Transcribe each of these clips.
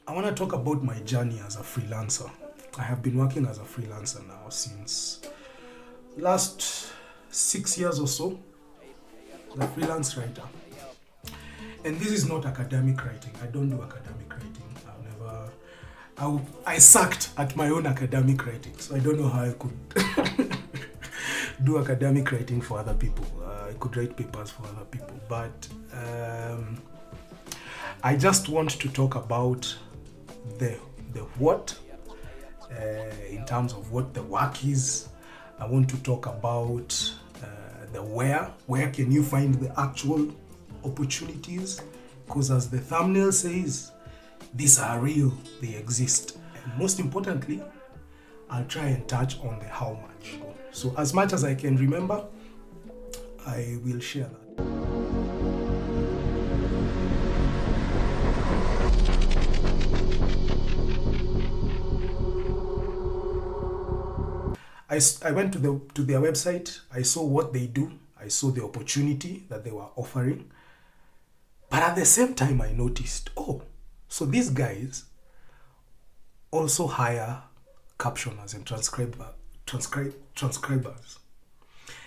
I want to talk about my journey as a freelancer. I have been working as a freelancer now since last 6 years or so, as a freelance writer. And this is not academic writing. I don't do academic writing. I sucked at my own academic writing, so I don't know how I could do academic writing for other people. I could write papers for other people, but I just want to talk about the what in terms of what the work is. I want to talk about the where can you find the actual opportunities, because as the thumbnail says, these are real, they exist. And most importantly, I'll try and touch on the how much. So as much as I can remember, I will share that. I went to their website, I saw what they do, I saw the opportunity that they were offering. But at the same time, I noticed, so these guys also hire captioners and transcribers.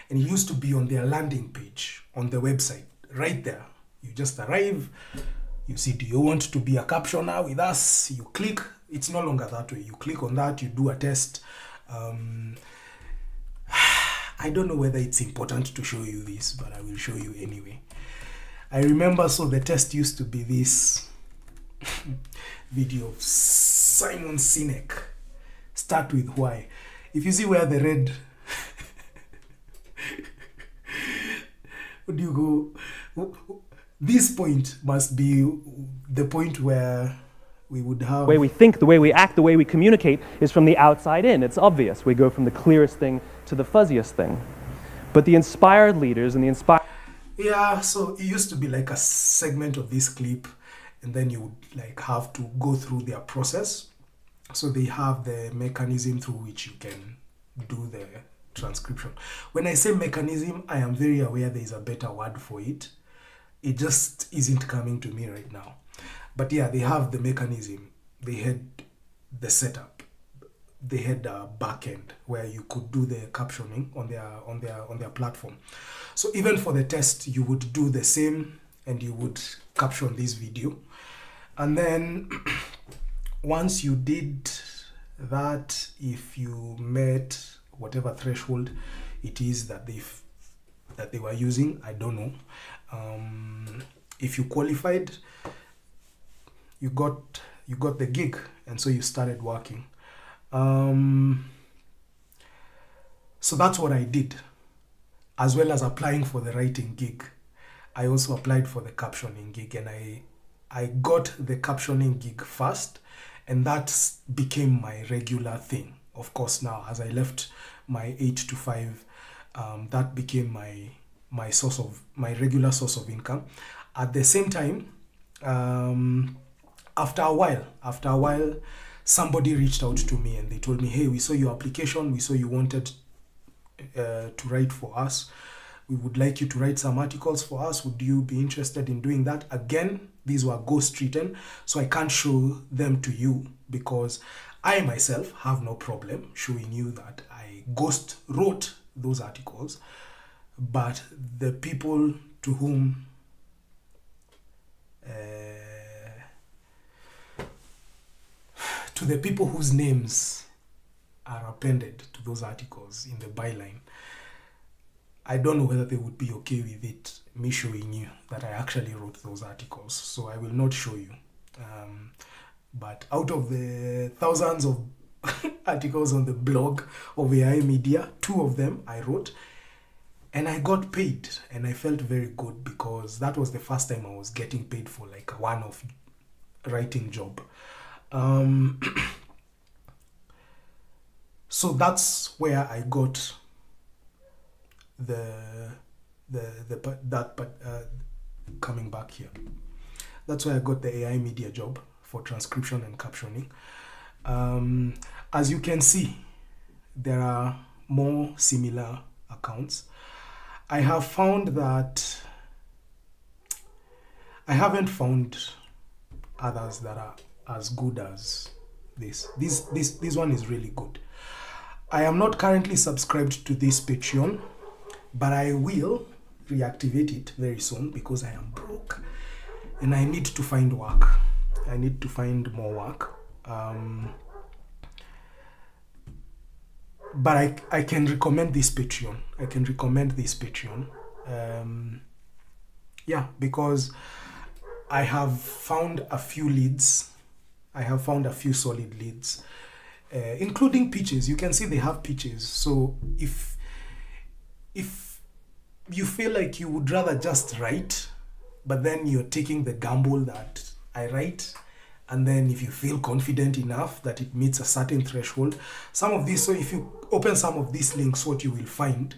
And it used to be on their landing page, on the website, right there. You just arrive, you see, do you want to be a captioner with us? You click, it's no longer that way. You click on that, you do a test. I don't know whether it's important to show you this, but I will show you anyway. I remember, so the test used to be this video of Simon Sinek. Start with why. If you see where the red would you go? This point must be the point where we would have... The way we think, the way we act, the way we communicate is from the outside in. It's obvious. We go from the clearest thing to the fuzziest thing. But the inspired leaders and the inspired... Yeah, so it used to be like a segment of this clip, and then you would like have to go through their process. So they have the mechanism through which you can do the transcription. When I say mechanism, I am very aware there is a better word for it. It just isn't coming to me right now. But yeah, they have the mechanism. They had the setup. They had a backend where you could do the captioning on their platform. So even for the test, you would do the same and you would caption this video. And then once you did that, if you met whatever threshold it is that they were using, I don't know. If you qualified, you got the gig, and so you started working. So that's what I did, as well as applying for the writing gig. I also applied for the captioning gig, and I got the captioning gig first, and that became my regular thing. Of course, now as I left my 8 to 5, that became my regular source of income. At the same time, after a while, somebody reached out to me and they told me, hey, we saw your application, we saw you wanted to write for us. We would like you to write some articles for us. Would you be interested in doing that? Again, these were ghost-written, so I can't show them to you because I myself have no problem showing you that I ghost wrote those articles. But the people to whom to the people whose names are appended to those articles in the byline, I don't know whether they would be okay with it, me showing you that I actually wrote those articles. So I will not show you. But out of the thousands of articles on the blog of AI Media, 2 of them I wrote, and I got paid, and I felt very good because that was the first time I was getting paid for like a one-off writing job. So that's where I got coming back here. That's where I got the AI Media job for transcription and captioning. As you can see, there are more similar accounts. I have found that I haven't found others that are as good as this. This one is really good. I am not currently subscribed to this Patreon, but I will reactivate it very soon because I am broke and I need to find work. I need to find more work. But I can recommend this Patreon. I can recommend this Patreon. Yeah, because I have found a few leads. I have found a few solid leads, including pitches. You can see they have pitches. So if you feel like you would rather just write, but then you're taking the gamble that I write, and then if you feel confident enough that it meets a certain threshold, some of these, so if you open some of these links, what you will find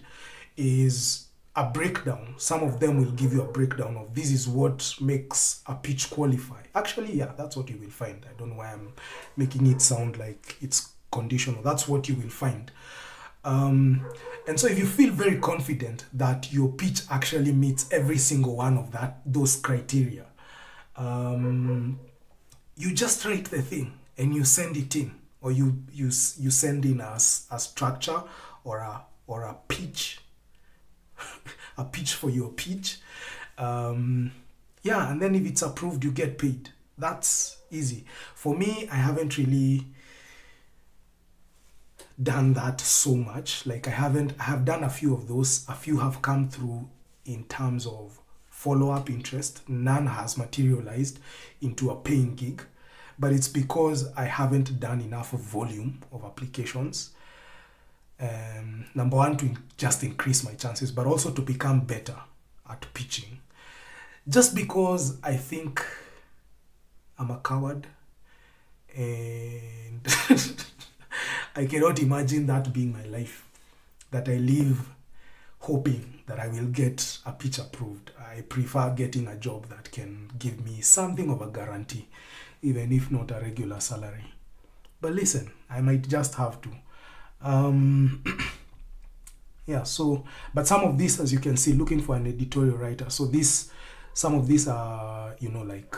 is a breakdown. Some of them will give you a breakdown of this is what makes a pitch qualify. Actually, yeah, that's what you will find. I don't know why I'm making it sound like it's conditional. That's what you will find. And so if you feel very confident that your pitch actually meets every single one of those criteria, you just write the thing and you send it in, or you send in a structure or a pitch, a pitch for your pitch. Yeah, and then if it's approved, you get paid. That's easy. For me, I haven't really done that so much. Like I have done a few of those. A few have come through in terms of follow-up interest. None has materialized into a paying gig, but it's because I haven't done enough volume of applications. Number one, to just increase my chances, but also to become better at pitching. Just because I think I'm a coward and I cannot imagine that being my life, that I live hoping that I will get a pitch approved. I prefer getting a job that can give me something of a guarantee, even if not a regular salary. But listen, I might just have to. Yeah, so, but some of these, as you can see, looking for an editorial writer. So some of these are, like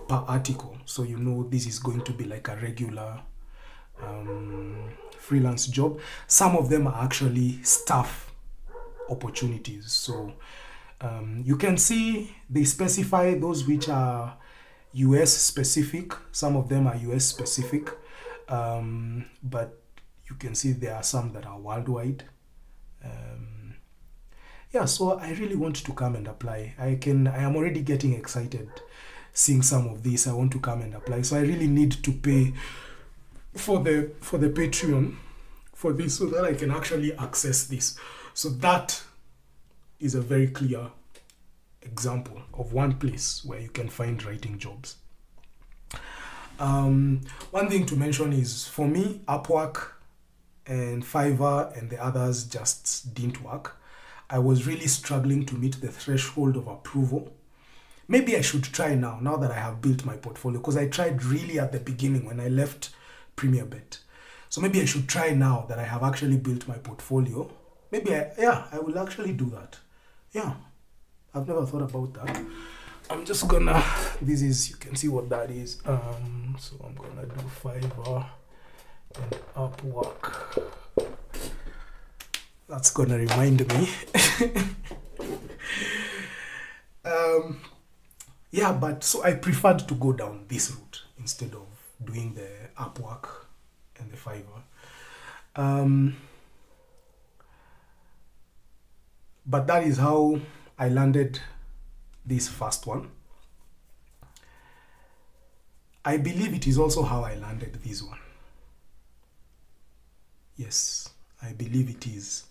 per article. So, this is going to be like a regular freelance job. Some of them are actually staff opportunities. So you can see they specify those which are US specific. Some of them are US specific, but you can see there are some that are worldwide. Yeah, so I really want to come and apply. I am already getting excited seeing some of these. I want to come and apply. So I really need to pay for the Patreon for this so that I can actually access this. So that is a very clear example of one place where you can find writing jobs. One thing to mention is, for me, Upwork and Fiverr and the others just didn't work. I was really struggling to meet the threshold of approval. Maybe I should try now that I have built my portfolio, because I tried really at the beginning when I left Premier Bet. So maybe I should try now that I have actually built my portfolio. Maybe I will actually do that. Yeah, I've never thought about that. I'm just gonna, you can see what that is. So I'm gonna do Fiverr and Upwork. That's gonna remind me. Yeah, but so I preferred to go down this route instead of doing the Upwork and the Fiverr. But that is how I landed this first one. I believe it is also how I landed this one. Yes, I believe it is.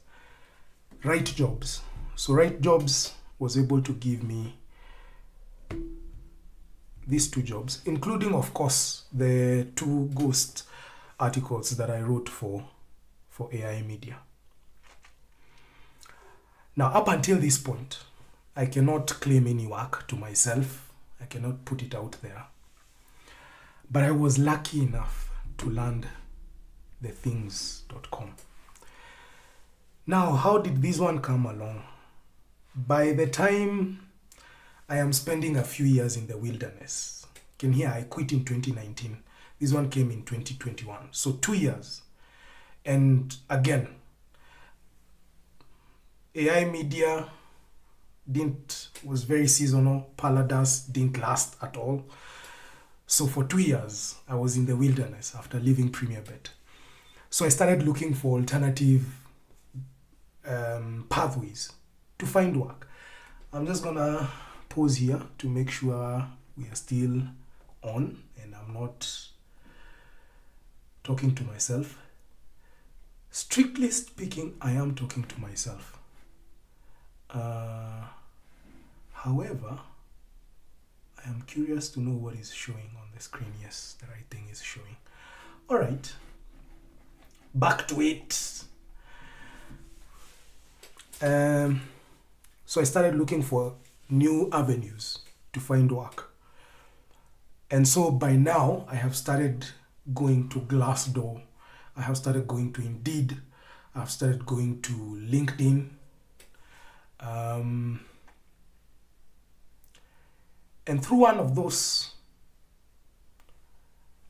Right Jobs. So Right Jobs was able to give me these two jobs, including, of course, the 2 ghost articles that I wrote for AI Media. Now, up until this point, I cannot claim any work to myself. I cannot put it out there. But I was lucky enough to land thethings.com. Now, how did this one come along? By the time I am spending a few years in the wilderness, can hear I quit in 2019. This one came in 2021. So 2 years. And again, AI media was very seasonal. Paladas didn't last at all. So for 2 years, I was in the wilderness after leaving Premier Bet. So I started looking for alternative pathways to find work. I'm just gonna pause here to make sure we are still on and I'm not talking to myself. Strictly speaking, I am talking to myself. However, I am curious to know what is showing on the screen. Yes, the right thing is showing. All right, back to it. So I started looking for new avenues to find work. And so by now, I have started going to Glassdoor. I have started going to Indeed. I have started going to LinkedIn. And through one of those,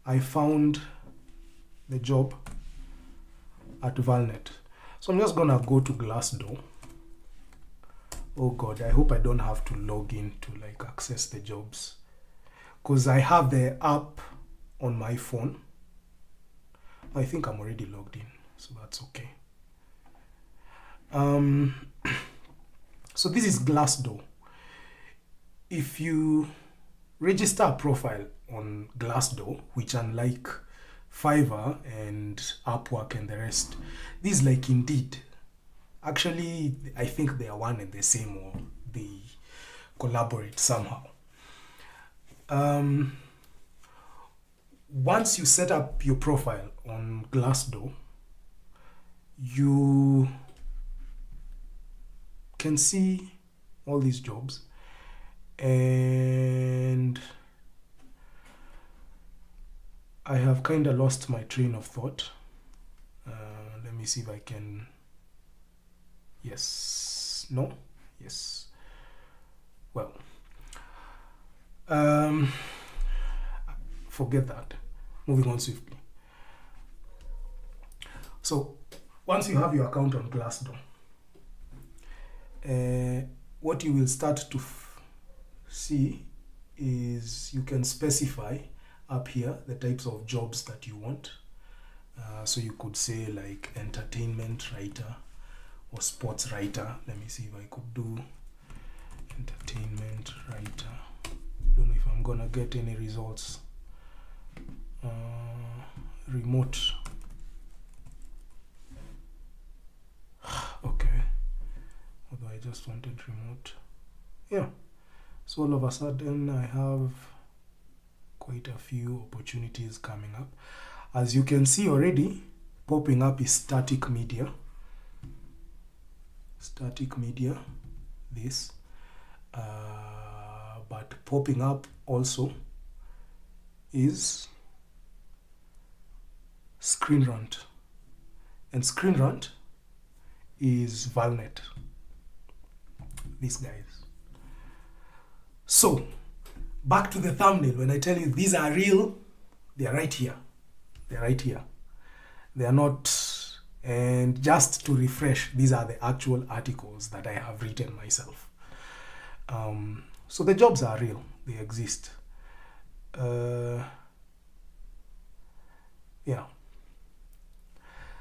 I found the job at Valnet. So I'm just gonna go to Glassdoor. Oh God, I hope I don't have to log in to like access the jobs, because I have the app on my phone. I think I'm already logged in, so that's okay. So this is Glassdoor. If you register a profile on Glassdoor, which unlike Fiverr and Upwork and the rest, this is like Indeed. Actually, I think they are one and the same, or they collaborate somehow. Once you set up your profile on Glassdoor, you can see all these jobs, and I have kind of lost my train of thought. Let me see if I can. Yes, no, yes. Well, forget that. Moving on swiftly. So once you have your account on Glassdoor, what you will start to see is you can specify up here the types of jobs that you want. So you could say like entertainment writer or sports writer. Let me see if I could do entertainment writer. Don't know if I'm gonna get any results. Remote. Okay. Although I just wanted remote. Yeah. So all of a sudden I have quite a few opportunities coming up. As you can see already, popping up is static media. Static media, this. But popping up also is Screen Rant. And Screen Rant is Valnet. These guys. So, back to the thumbnail. When I tell you these are real, they are right here. They're right here. They are not. And just to refresh, these are the actual articles that I have written myself. So the jobs are real. They exist. Yeah.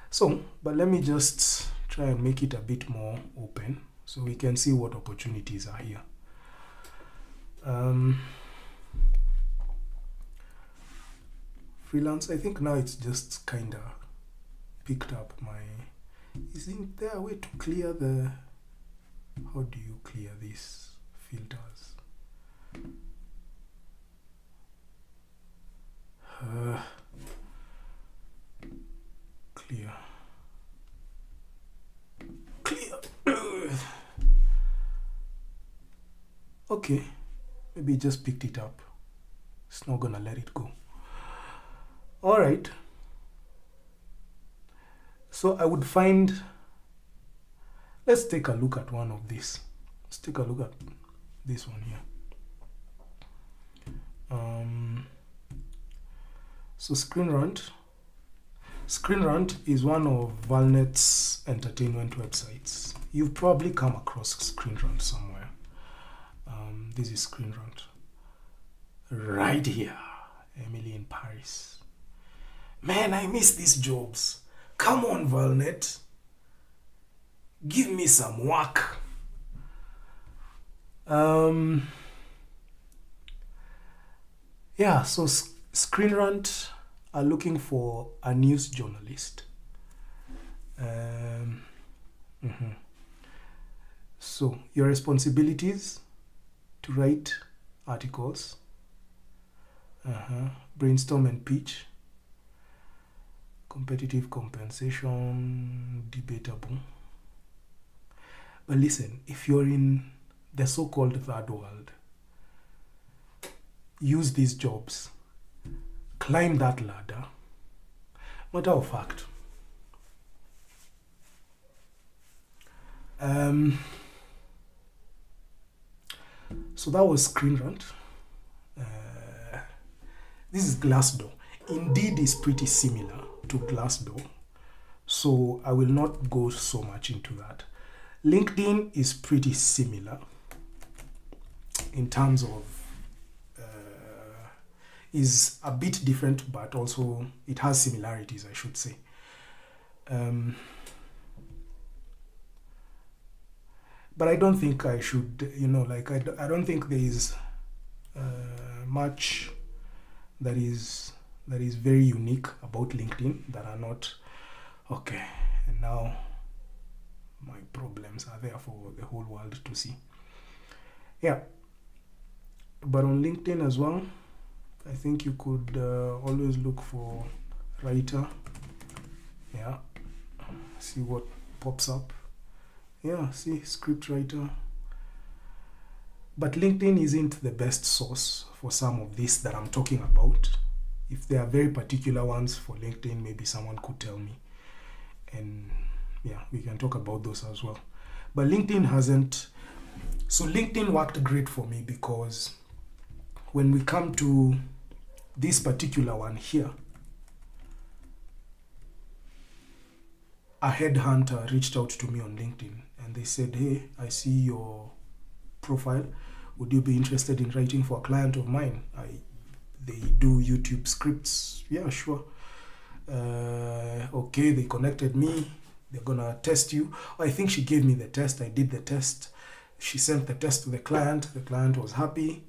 So, but let me just try and make it a bit more open so we can see what opportunities are here. Freelance, I think now it's just kind of picked up my... Isn't there a way to clear the... How do you clear these filters? Clear. Okay, maybe it just picked it up. It's not gonna let it go. All right. So I would find, let's take a look at one of these. Let's take a look at this one here. So Screen Rant is one of Valnet's entertainment websites. You've probably come across Screen Rant somewhere. This is Screen Rant. Right here, Emily in Paris. Man, I miss these jobs. Come on, Valnet. Give me some work. Yeah, so Screen Rant are looking for a news journalist. So your responsibilities to write articles, brainstorm and pitch, competitive compensation, debatable. But listen, if you're in the so-called third world, use these jobs, climb that ladder. Matter of fact, so that was Screen Rant. This is Glassdoor. Indeed is pretty similar to Glassdoor, so I will not go so much into that. LinkedIn is pretty similar in terms of is a bit different, but also it has similarities, I should say. But I don't think I should, I don't think there is much that is very unique about LinkedIn that are not okay. And now my problems are there for the whole world to see. Yeah, but on LinkedIn as well, I think you could always look for writer. Yeah, see what pops up. Yeah, see, script writer. But LinkedIn isn't the best source for some of this that I'm talking about. If there are very particular ones for LinkedIn, maybe someone could tell me. And yeah, we can talk about those as well. But LinkedIn hasn't. So LinkedIn worked great for me because when we come to this particular one here, a headhunter reached out to me on LinkedIn and they said, hey, I see your profile. Would you be interested in writing for a client of mine? They do YouTube scripts. Yeah, sure. Okay, they connected me. They're gonna test you. I think she gave me the test. I did the test. She sent the test to the client. The client was happy.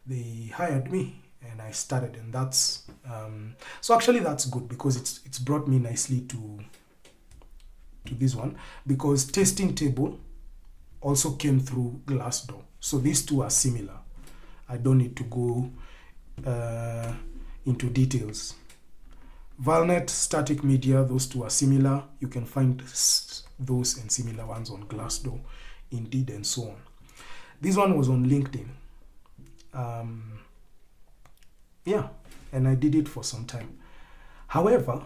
They hired me and I started. And that's so actually that's good because it's brought me nicely to this one, because Tasting Table also came through Glassdoor. So these two are similar. I don't need to go into details. Valnet, Static Media, those two are similar. You can find those and similar ones on Glassdoor, Indeed, and so on. This one was on LinkedIn. Yeah, and I did it for some time. However,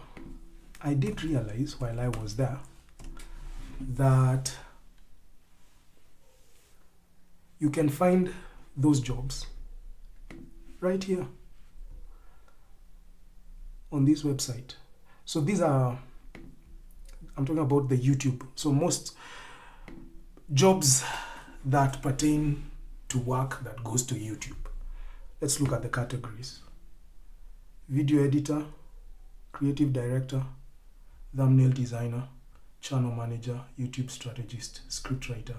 I did realize while I was there that you can find those jobs right here on this website. So these are, I'm talking about the YouTube. So most jobs that pertain to work that goes to YouTube. Let's look at the categories. Video editor, creative director, thumbnail designer, channel manager, YouTube strategist, scriptwriter,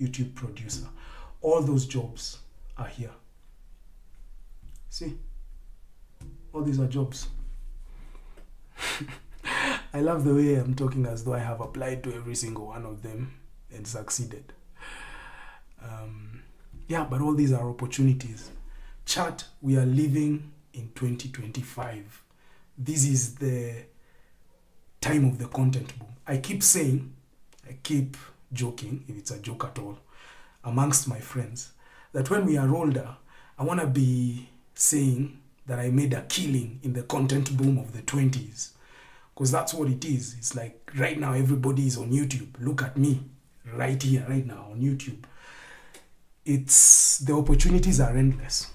YouTube producer. All those jobs are here. See? All these are jobs. I love the way I'm talking as though I have applied to every single one of them and succeeded. Yeah, but all these are opportunities. Chat, we are living in 2025. This is the time of the content boom. I keep joking, if it's a joke at all, amongst my friends, that when we are older, I want to be saying that I made a killing in the content boom of the 20s. Because that's what it is. It's like right now everybody is on YouTube. Look at me right here, right now on YouTube. The opportunities are endless.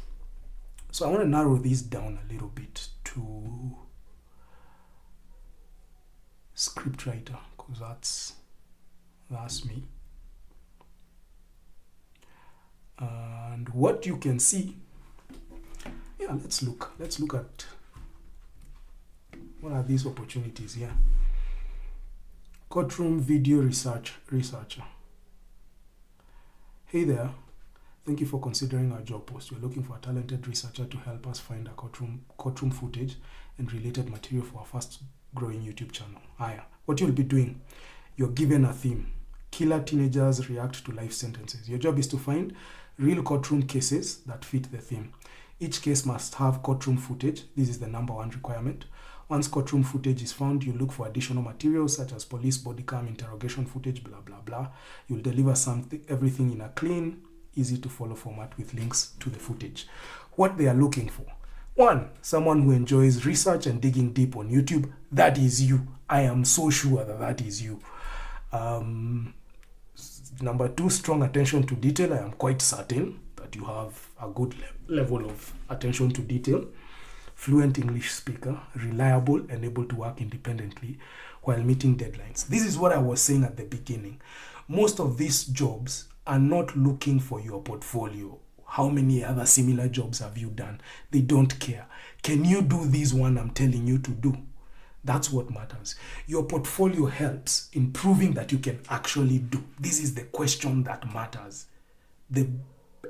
So I want to narrow this down a little bit to scriptwriter, because that's me. And what you can see, yeah, let's look at what are these opportunities here. Courtroom video researcher. Hey there. Thank you for considering our job post. We're looking for a talented researcher to help us find a courtroom footage and related material for our fast growing YouTube channel. What you'll be doing, you're given a theme. Killer teenagers react to life sentences. Your job is to find real courtroom cases that fit the theme. Each case must have courtroom footage. This is the number one requirement. Once courtroom footage is found, you look for additional materials such as police body cam, interrogation footage, blah, blah, blah. You'll deliver everything in a clean, easy to follow format with links to the footage. What they are looking for. 1, someone who enjoys research and digging deep on YouTube. That is you. I am so sure that is you. Number 2, strong attention to detail. I am quite certain that you have a good level of attention to detail. Fluent English speaker, reliable and able to work independently while meeting deadlines. This is what I was saying at the beginning. Most of these jobs are not looking for your portfolio. How many other similar jobs have you done? They don't care. Can you do this one I'm telling you to do? That's what matters. Your portfolio helps in proving that you can actually do. This is the question that matters. The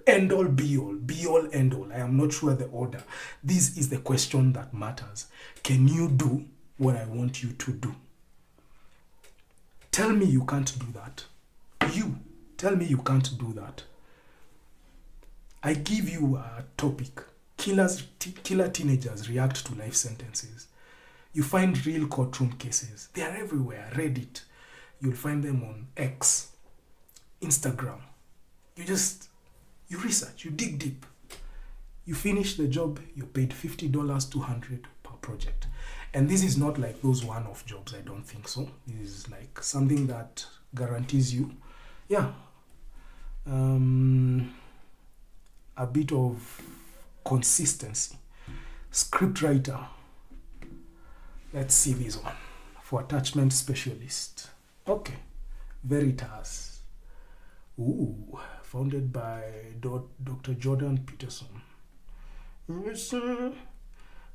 end all, be all, end all. I am not sure the order. This is the question that matters. Can you do what I want you to do? Tell me you can't do that. You tell me you can't do that. I give you a topic. Killer teenagers react to life sentences. You find real courtroom cases. They are everywhere. Reddit. You'll find them on X, Instagram. You research, you dig deep. You finish the job, you're paid $50, $200 per project. And this is not like those one-off jobs, I don't think so. This is like something that guarantees you, a bit of consistency. Scriptwriter. Let's see this one. For attachment specialist. Okay. Veritas. Ooh. Founded by Dr. Jordan Peterson.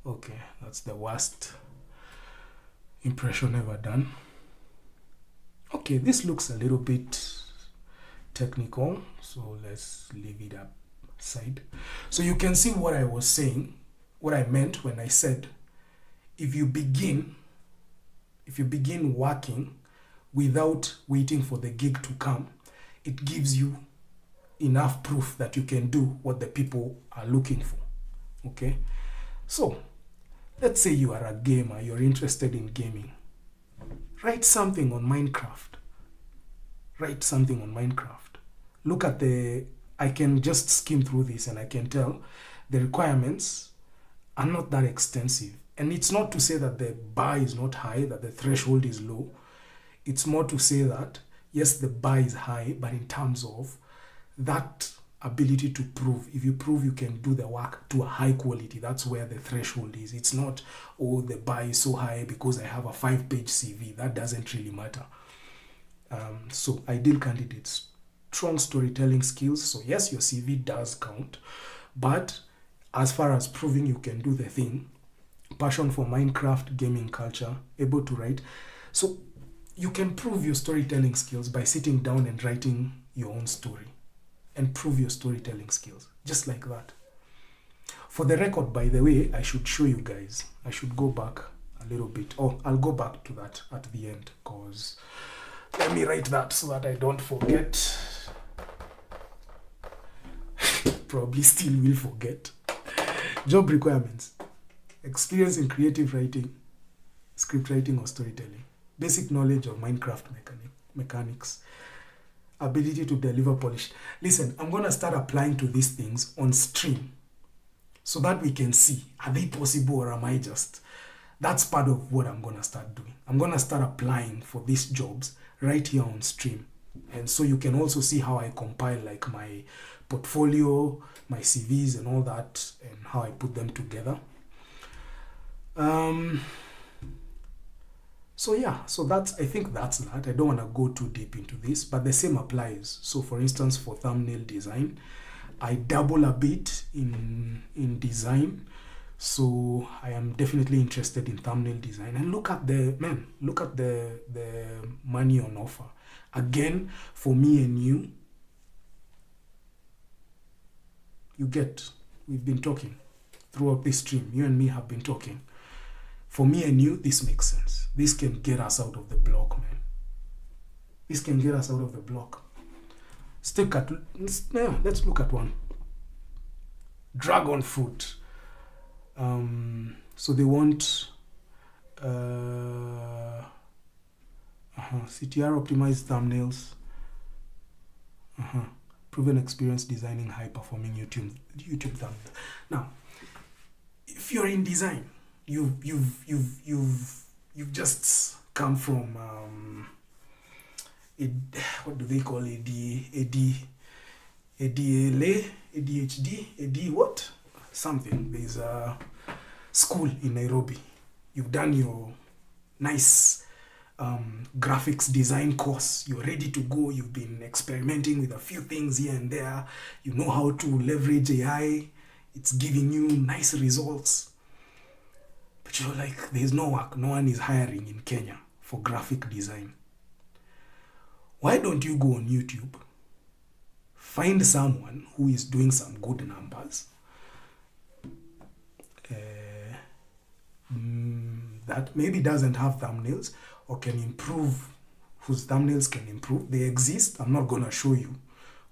Okay, that's the worst impression ever done. Okay, this looks a little bit technical, so let's leave it aside. So you can see what I was saying, what I meant when I said, if you begin working without waiting for the gig to come, it gives you enough proof that you can do what the people are looking for. Okay, so let's say you are a gamer, you're interested in gaming. Write something on Minecraft. Look at I can just skim through this and I can tell the requirements are not that extensive. And it's not to say that the bar is not high, that the threshold is low. It's more to say that yes, the bar is high, but in terms of that ability to prove, if you prove you can do the work to a high quality, that's where the threshold is. It's not, oh, the bar is so high because I have a 5-page CV. That doesn't really matter. So ideal candidates, strong storytelling skills. So yes, your CV does count, but as far as proving you can do the thing, passion for Minecraft, gaming culture, able to write. So you can prove your storytelling skills by sitting down and writing your own story. And prove your storytelling skills, just like that. For the record, by the way, I should show you guys. I should go back a little bit. Oh, I'll go back to that at the end, because let me write that so that I don't forget. Probably still will forget. Job requirements. Experience in creative writing, script writing or storytelling. Basic knowledge of Minecraft mechanics. Ability to deliver polished. Listen, I'm going to start applying to these things on stream so that we can see, are they possible or am I just? That's part of what I'm going to start doing. I'm going to start applying for these jobs right here on stream. And so you can also see how I compile like my portfolio, my CVs and all that, and how I put them together. So I think that's that. I don't want to go too deep into this, but the same applies. So for instance, for thumbnail design, I dabble a bit in design. So I am definitely interested in thumbnail design. And look at the money on offer. Again, for me and you get, we've been talking throughout this stream. You and me have been talking. For me and you, this makes sense. This can get us out of the block, man. This can get us out of the block. Let's look at one. Dragon fruit. So they want CTR optimized thumbnails. Proven experience designing high-performing YouTube thumbnails. Now, if you're in design, you've just come from what do they call ADLA, ADHD, AD what? Something. There's a school in Nairobi. You've done your nice graphics design course. You're ready to go. You've been experimenting with a few things here and there. You know how to leverage AI. It's giving you nice results. But you're like, there's no work. No one is hiring in Kenya for graphic design. Why don't you go on YouTube, find someone who is doing some good numbers, that maybe doesn't have thumbnails or can improve, whose thumbnails can improve. They exist. I'm not going to show you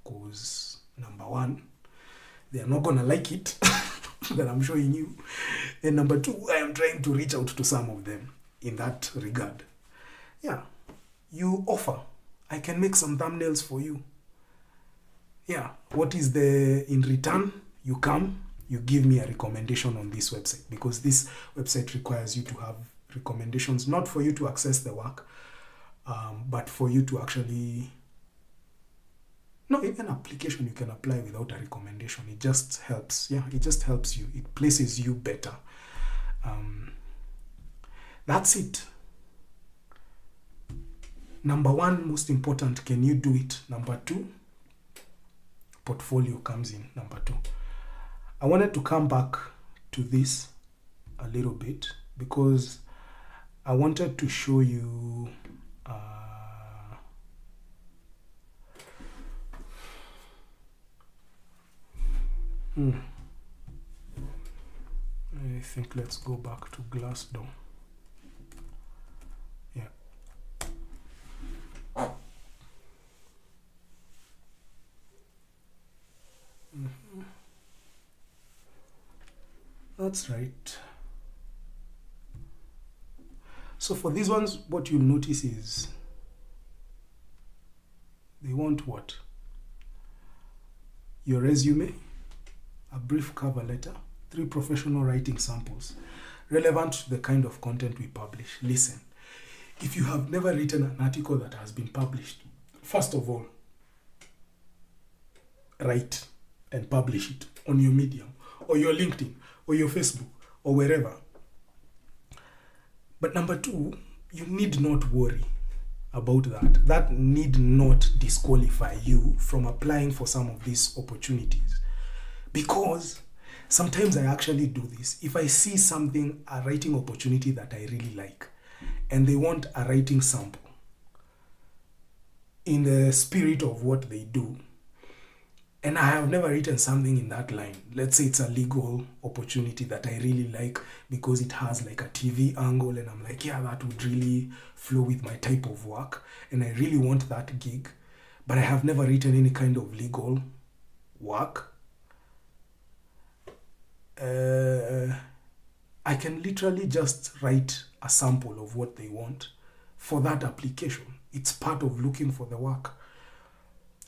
because, number one, they are not going to like it that I'm showing you. And number two, I am trying to reach out to some of them in that regard. Yeah, you offer. I can make some thumbnails for you. Yeah, what is in return? You come, you give me a recommendation on this website, because this website requires you to have recommendations, not for you to access the work, but for you to actually, no, even application you can apply without a recommendation. It just helps. Yeah, it just helps you. It places you better. That's it. Number one, most important, can you do it? Number two, portfolio comes in. Number two. I wanted to come back to this a little bit because I wanted to show you I think let's go back to Glassdoor. Yeah. That's right. So for these ones, what you'll notice is they want what? Your resume, a brief cover letter, 3 professional writing samples relevant to the kind of content we publish. Listen, if you have never written an article that has been published, first of all, write and publish it on your Medium or your LinkedIn or your Facebook or wherever. But number two, you need not worry about that. That need not disqualify you from applying for some of these opportunities. Because sometimes I actually do this. If I see something, a writing opportunity that I really like, and they want a writing sample in the spirit of what they do, and I have never written something in that line. Let's say it's a legal opportunity that I really like because it has like a TV angle, and I'm like, yeah, that would really flow with my type of work, and I really want that gig, but I have never written any kind of legal work. I can literally just write a sample of what they want for that application. It's part of looking for the work,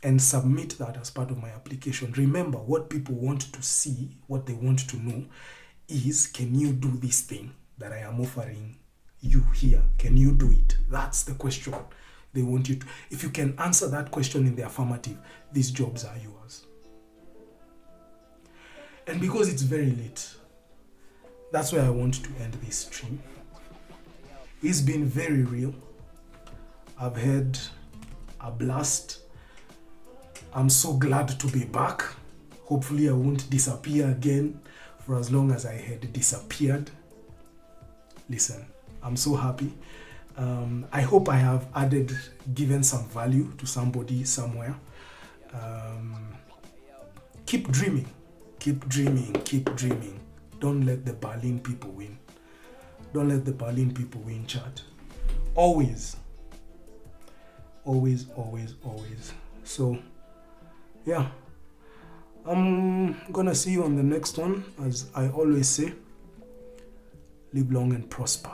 and submit that as part of my application. Remember, what people want to see, what they want to know is, can you do this thing that I am offering you here? Can you do it? That's the question they want you to. If you can answer that question in the affirmative, these jobs are yours. And because it's very late, that's where I want to end this stream. It's been very real. I've had a blast. I'm so glad to be back. Hopefully I won't disappear again for as long as I had disappeared. Listen, I'm so happy. I hope I have given some value to somebody somewhere. Keep dreaming, keep dreaming, keep dreaming. Don't let the Berlin people win. Don't let the Berlin people win, chat. Always. Always, always, always. So, yeah. I'm gonna see you on the next one. As I always say, live long and prosper.